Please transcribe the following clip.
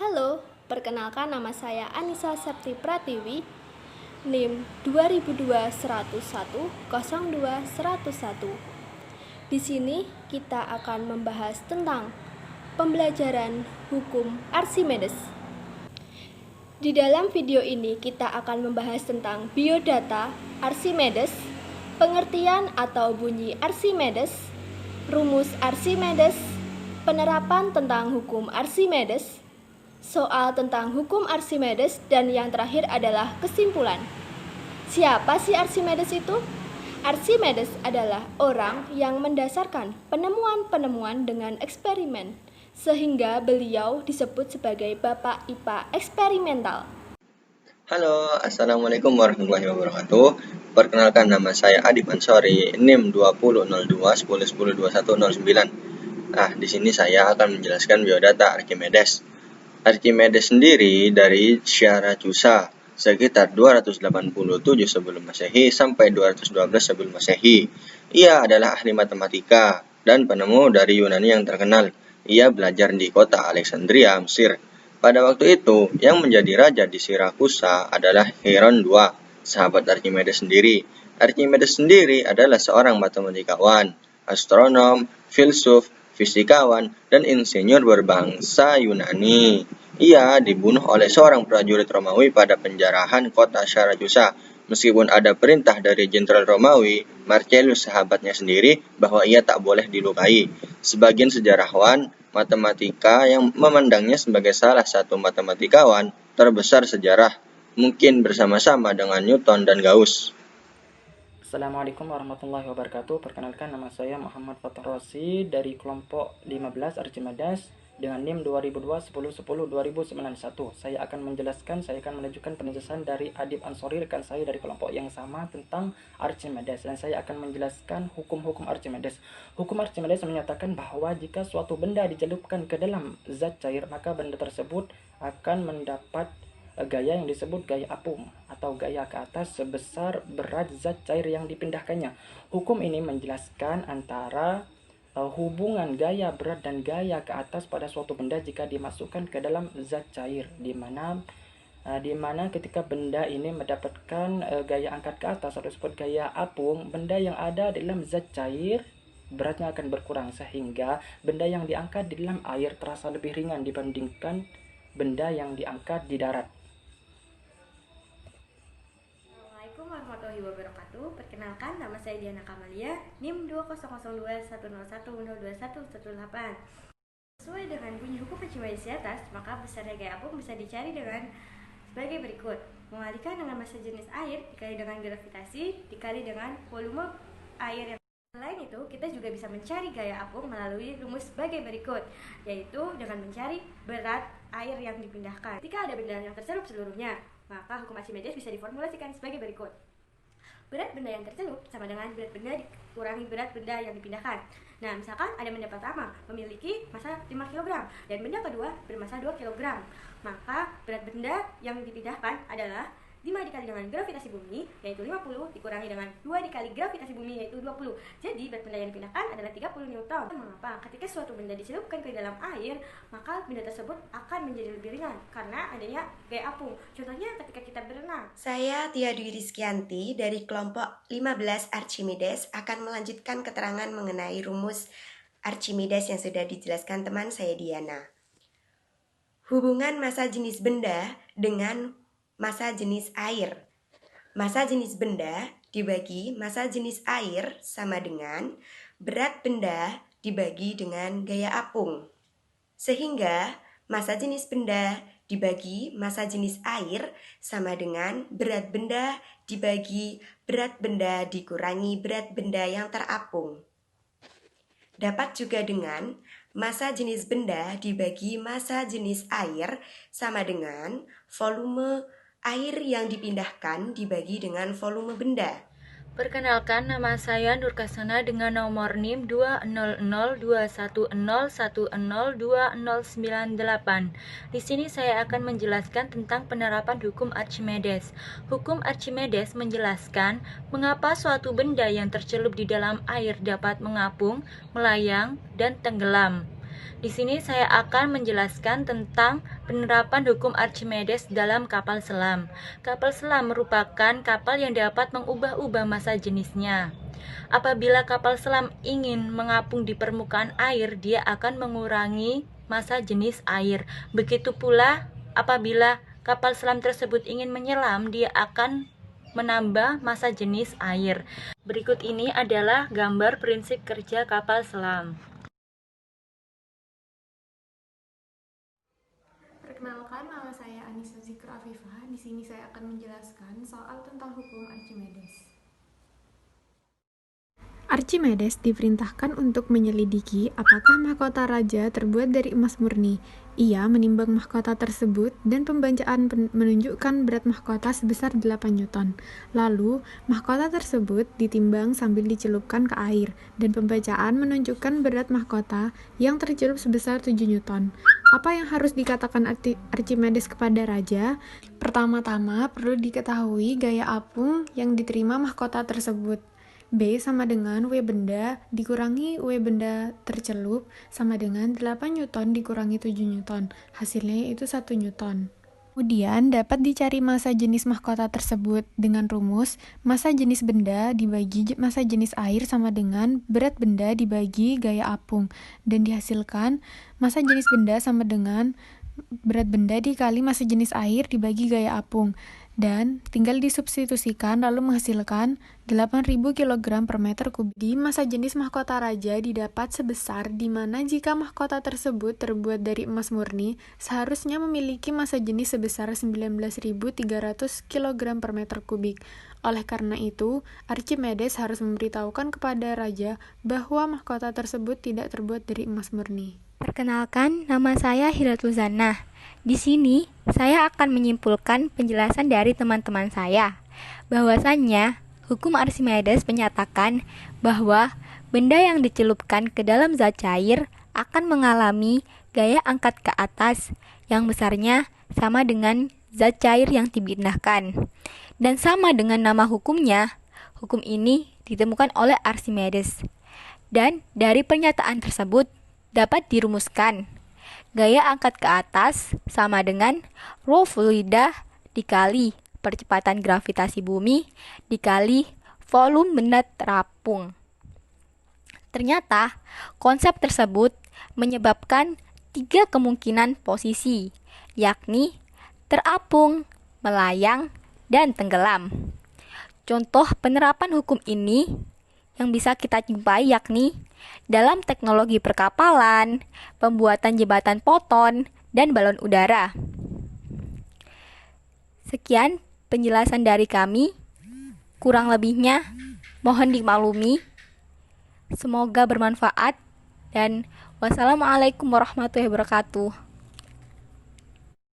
Halo, perkenalkan nama saya Anissa Septi Pratiwi, NIM 2002-101-02-101. Di sini kita akan membahas tentang pembelajaran hukum Archimedes. Di dalam video ini kita akan membahas tentang biodata Archimedes, pengertian atau bunyi Archimedes, rumus Archimedes, penerapan tentang hukum Archimedes, soal tentang hukum Archimedes, dan yang terakhir adalah kesimpulan. Siapa sih Archimedes itu? Archimedes adalah orang yang mendasarkan penemuan-penemuan dengan eksperimen, sehingga beliau disebut sebagai Bapak IPA eksperimental. Halo, Assalamualaikum warahmatullahi wabarakatuh. Perkenalkan, nama saya Adib Ansori, NIM 20.02-10.21.09. Di sini saya akan menjelaskan biodata Archimedes. Archimedes sendiri dari Syaracusa sekitar 287 sebelum Masehi sampai 212 sebelum Masehi. Ia adalah ahli matematika dan penemu dari Yunani yang terkenal. Ia belajar di kota Alexandria, Mesir. Pada waktu itu, yang menjadi raja di Sirakusa adalah Heron II, sahabat Archimedes sendiri. Archimedes sendiri adalah seorang matematikawan, astronom, filsuf, fisikawan, dan insinyur berbangsa Yunani. Ia dibunuh oleh seorang prajurit Romawi pada penjarahan kota Syaracusa. Meskipun ada perintah dari jenderal Romawi, Marcellus sahabatnya sendiri, bahwa ia tak boleh dilukai. Sebagian sejarawan matematika yang memandangnya sebagai salah satu matematikawan terbesar sejarah, mungkin bersama-sama dengan Newton dan Gauss. Assalamualaikum warahmatullahi wabarakatuh. Perkenalkan, nama saya Muhammad Fathur-Rosi dari kelompok 15 Archimedes dengan NIM 2002-10-10-2091. Saya akan menunjukkan penjelasan dari Adib Ansori, rekan saya dari kelompok yang sama, tentang Archimedes, dan saya akan menjelaskan hukum-hukum Archimedes. Hukum Archimedes menyatakan bahwa jika suatu benda dicelupkan ke dalam zat cair, maka benda tersebut akan mendapat gaya yang disebut gaya apung atau gaya ke atas sebesar berat zat cair yang dipindahkannya. Hukum ini menjelaskan antara hubungan gaya berat dan gaya ke atas pada suatu benda jika dimasukkan ke dalam zat cair, di mana ketika benda ini mendapatkan gaya angkat ke atas atau disebut gaya apung, benda yang ada di dalam zat cair beratnya akan berkurang, sehingga benda yang diangkat di dalam air terasa lebih ringan dibandingkan benda yang diangkat di darat. Assalamualaikum warahmatullahi wabarakatuh. Perkenalkan, nama saya Diana Kamalia, NIM 2002-101-02-118. Sesuai dengan bunyi hukum Archimedes di atas, maka besarnya gaya apung bisa dicari dengan sebagai berikut. Mengalihkan dengan massa jenis air dikali dengan gravitasi dikali dengan volume air yang selain itu, kita juga bisa mencari gaya apung melalui rumus sebagai berikut, yaitu dengan mencari berat air yang dipindahkan. Jika ada benda yang tercelup seluruhnya, maka hukum Archimedes bisa diformulasikan sebagai berikut. Berat benda yang tercelup sama dengan berat benda dikurangi berat benda yang dipindahkan. Nah, misalkan ada benda pertama memiliki massa 5 kg dan benda kedua bermassa 2 kg, maka berat benda yang dipindahkan adalah 5 dikali dengan gravitasi bumi, yaitu 50, dikurangi dengan 2 dikali gravitasi bumi, yaitu 20. Jadi berat benda yang dipindahkan adalah 30 Newton. Mengapa? Ketika suatu benda dicelupkan ke dalam air, maka benda tersebut akan menjadi lebih ringan karena adanya gaya apung. Contohnya ketika kita berenang. Saya Tia Dwi Rizkyanti dari kelompok 15 Archimedes akan melanjutkan keterangan mengenai rumus Archimedes yang sudah dijelaskan teman saya Diana. Hubungan massa jenis benda dengan massa jenis air. Massa jenis benda dibagi massa jenis air sama dengan berat benda dibagi dengan gaya apung. Sehingga massa jenis benda dibagi massa jenis air sama dengan berat benda dibagi berat benda dikurangi berat benda yang terapung. Dapat juga dengan massa jenis benda dibagi massa jenis air sama dengan volume air yang dipindahkan dibagi dengan volume benda. Perkenalkan, nama saya Nur Kasana dengan nomor NIM 2002110102098. Di sini saya akan menjelaskan tentang penerapan hukum Archimedes. Hukum Archimedes menjelaskan mengapa suatu benda yang tercelup di dalam air dapat mengapung, melayang, dan tenggelam. Di sini saya akan menjelaskan tentang Penerapan hukum Archimedes dalam kapal selam. Kapal selam merupakan kapal yang dapat mengubah-ubah massa jenisnya. Apabila kapal selam ingin mengapung di permukaan air, dia akan mengurangi massa jenis air. Begitu pula apabila kapal selam tersebut ingin menyelam, dia akan menambah massa jenis air. Berikut ini adalah gambar prinsip kerja kapal selam. Perkenalkan, nama saya Anissa Zikra Afifah. Di sini saya akan menjelaskan soal tentang hukum Archimedes. Archimedes diperintahkan untuk menyelidiki apakah mahkota raja terbuat dari emas murni. Ia menimbang mahkota tersebut dan pembacaan menunjukkan berat mahkota sebesar 8 Newton. Lalu, mahkota tersebut ditimbang sambil dicelupkan ke air dan pembacaan menunjukkan berat mahkota yang tercelup sebesar 7 Newton. Apa yang harus dikatakan Archimedes kepada raja? Pertama-tama perlu diketahui gaya apung yang diterima mahkota tersebut. B sama dengan W benda dikurangi W benda tercelup sama dengan 8 Newton dikurangi 7 Newton. Hasilnya yaitu 1 Newton. Kemudian dapat dicari massa jenis mahkota tersebut dengan rumus massa jenis benda dibagi massa jenis air sama dengan berat benda dibagi gaya apung, dan dihasilkan massa jenis benda sama dengan berat benda dikali massa jenis air dibagi gaya apung, dan tinggal disubstitusikan lalu menghasilkan 8.000 kg per meter kubik. Di massa jenis mahkota raja didapat sebesar di mana jika mahkota tersebut terbuat dari emas murni, seharusnya memiliki massa jenis sebesar 19.300 kg per meter kubik. Oleh karena itu, Archimedes harus memberitahukan kepada raja bahwa mahkota tersebut tidak terbuat dari emas murni. Perkenalkan, nama saya Hiratuzana. Di sini, saya akan menyimpulkan penjelasan dari teman-teman saya, bahwasannya hukum Archimedes menyatakan bahwa benda yang dicelupkan ke dalam zat cair akan mengalami gaya angkat ke atas yang besarnya sama dengan zat cair yang dipindahkan. Dan sama dengan nama hukumnya, hukum ini ditemukan oleh Archimedes. Dan dari pernyataan tersebut dapat dirumuskan gaya angkat ke atas sama dengan rho fluida dikali percepatan gravitasi bumi dikali volume benda terapung. Ternyata konsep tersebut menyebabkan 3 kemungkinan posisi, yakni terapung, melayang, dan tenggelam. Contoh penerapan hukum ini yang bisa kita jumpai yakni dalam teknologi perkapalan, pembuatan jembatan poton, dan balon udara. Sekian penjelasan dari kami. Kurang lebihnya mohon dimaklumi. Semoga bermanfaat dan wassalamualaikum warahmatullahi wabarakatuh.